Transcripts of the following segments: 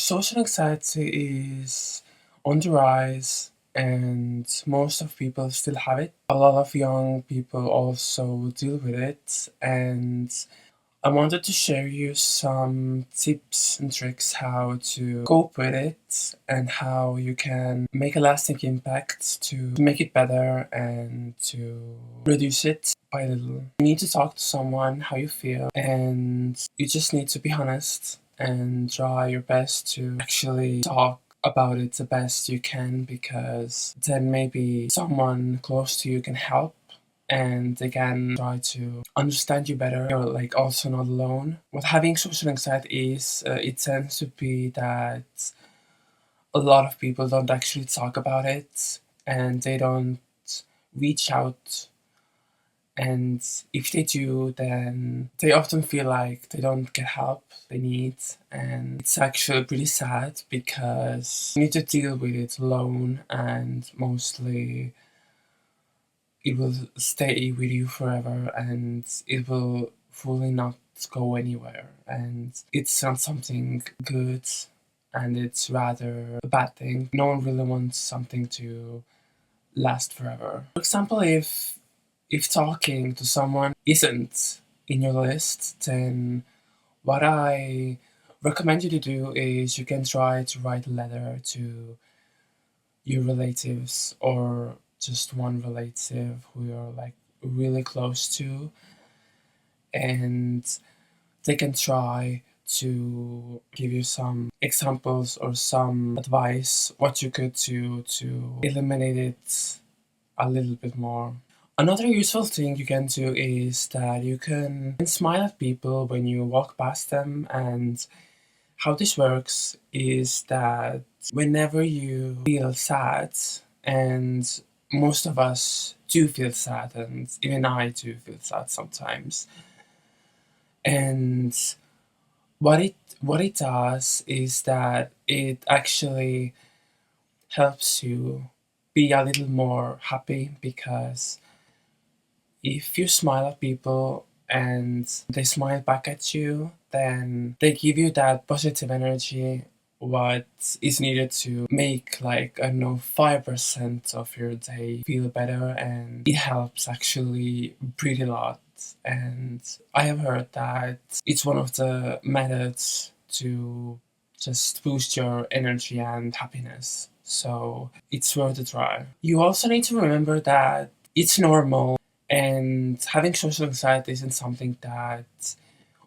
Social anxiety is on the rise, and most of people still have it. A lot of young people also deal with it, and I wanted to share you some tips and tricks how to cope with it and how you can make a lasting impact to make it better and to reduce it by little. You need to talk to someone how you feel, and you just need to be honest and try your best to actually talk about it the best you can, because then maybe someone close to you can help and they can try to understand you better. You're like also not alone. What having social anxiety is, it tends to be that a lot of people don't actually talk about it and they don't reach out. And if they do, then they often feel like they don't get help they need. And it's actually pretty sad because you need to deal with it alone, and mostly it will stay with you forever and it will fully not go anywhere. And it's not something good, and it's rather a bad thing. No one really wants something to last forever. For example, if talking to someone isn't in your list, then what I recommend you to do is you can try to write a letter to your relatives, or just one relative who you're like really close to, and they can try to give you some examples or some advice what you could do to eliminate it a little bit more. Another useful thing you can do is that you can smile at people when you walk past them. And how this works is that whenever you feel sad, and most of us do feel sad, and even I do feel sad sometimes, and what it does is that it actually helps you be a little more happy, because if you smile at people and they smile back at you, then they give you that positive energy what is needed to make, like, I don't know, 5% of your day feel better, and it helps actually pretty lot. And I have heard that it's one of the methods to just boost your energy and happiness. So it's worth a try. You also need to remember that it's normal, and having social anxiety isn't something that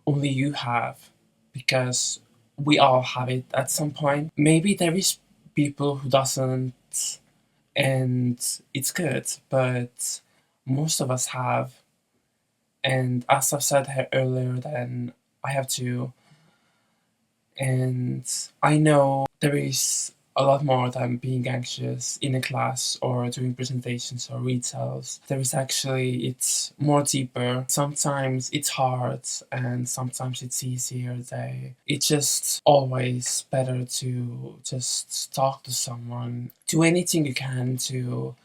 only you have, because we all have it at some point. Maybe there is people who doesn't, and it's good, but most of us have. And as I've said earlier, then I have to. And I know there is a lot more than being anxious in a class or doing presentations or retels. There is actually, it's more deeper. Sometimes it's hard and sometimes it's easier. It's just always better to just talk to someone. Do anything you can to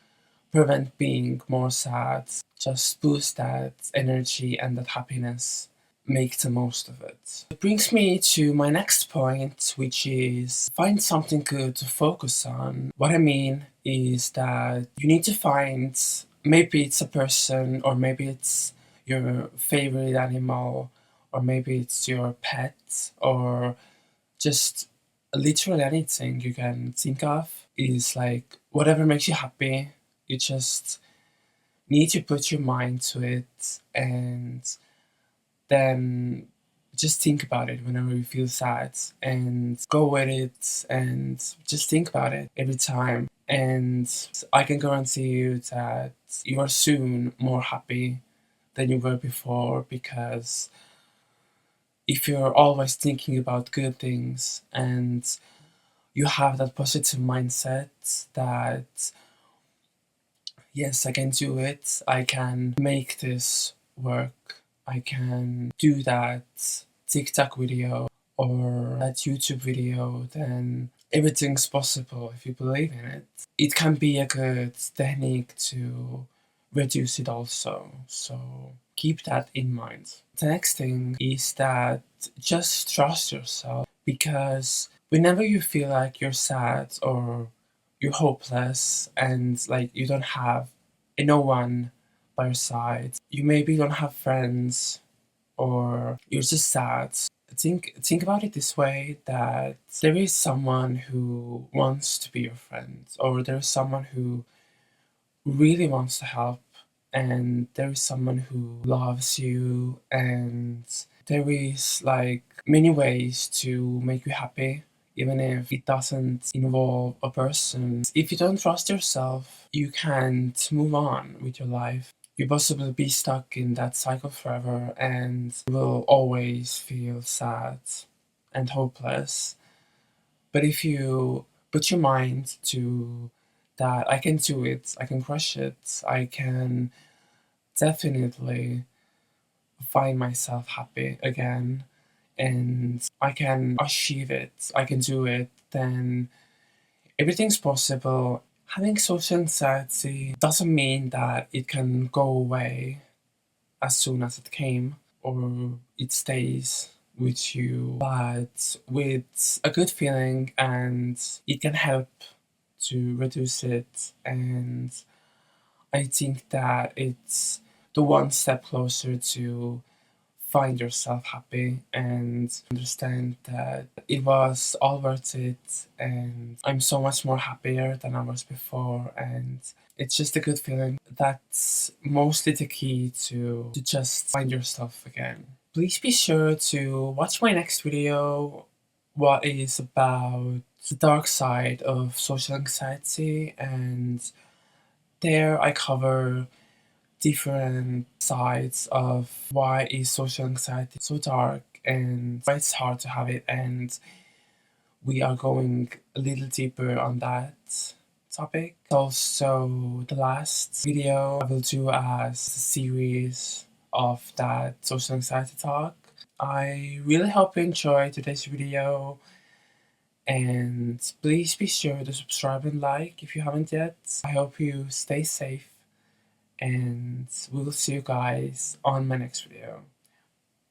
prevent being more sad. Just boost that energy and that happiness. Make the most of it. It brings me to my next point, which is find something good to focus on. What I mean is that you need to find, maybe it's a person, or maybe it's your favorite animal, or maybe it's your pet, or just literally anything you can think of, is like whatever makes you happy. You just need to put your mind to it, and then just think about it whenever you feel sad, and go with it, and just think about it every time. And I can guarantee you that you are soon more happy than you were before, because if you're always thinking about good things and you have that positive mindset that yes, I can do it, I can make this work, I can do that TikTok video or that YouTube video, then everything's possible if you believe in it. It can be a good technique to reduce it also, so keep that in mind. The next thing is that just trust yourself, because Whenever you feel like you're sad or you're hopeless and like you don't have no one by your side, you maybe don't have friends or you're just sad, think about it this way, that there is someone who wants to be your friend, or there is someone who really wants to help, and there is someone who loves you, and there is like many ways to make you happy, even if it doesn't involve a person. If you don't trust yourself, you can't move on with your life. You possibly be stuck in that cycle forever and you will always feel sad and hopeless. But if you put your mind to that, I can do it, I can crush it, I can definitely find myself happy again, and I can achieve it, I can do it, then everything's possible. Having social anxiety doesn't mean that it can go away as soon as it came or it stays with you, but with a good feeling, and it can help to reduce it. And I think that it's the one step closer to find yourself happy and understand that it was all worth it, and I'm so much more happier than I was before, and it's just a good feeling. That's mostly the key to just find yourself again. Please be sure to watch my next video, what is about the dark side of social anxiety, and there I cover different sides of why is social anxiety so dark and why it's hard to have it, and we are going a little deeper on that topic. Also, the last video I will do as a series of that social anxiety talk. I really hope you enjoyed today's video, and please be sure to subscribe and like if you haven't yet. I hope you stay safe, and we'll see you guys on my next video.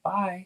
Bye!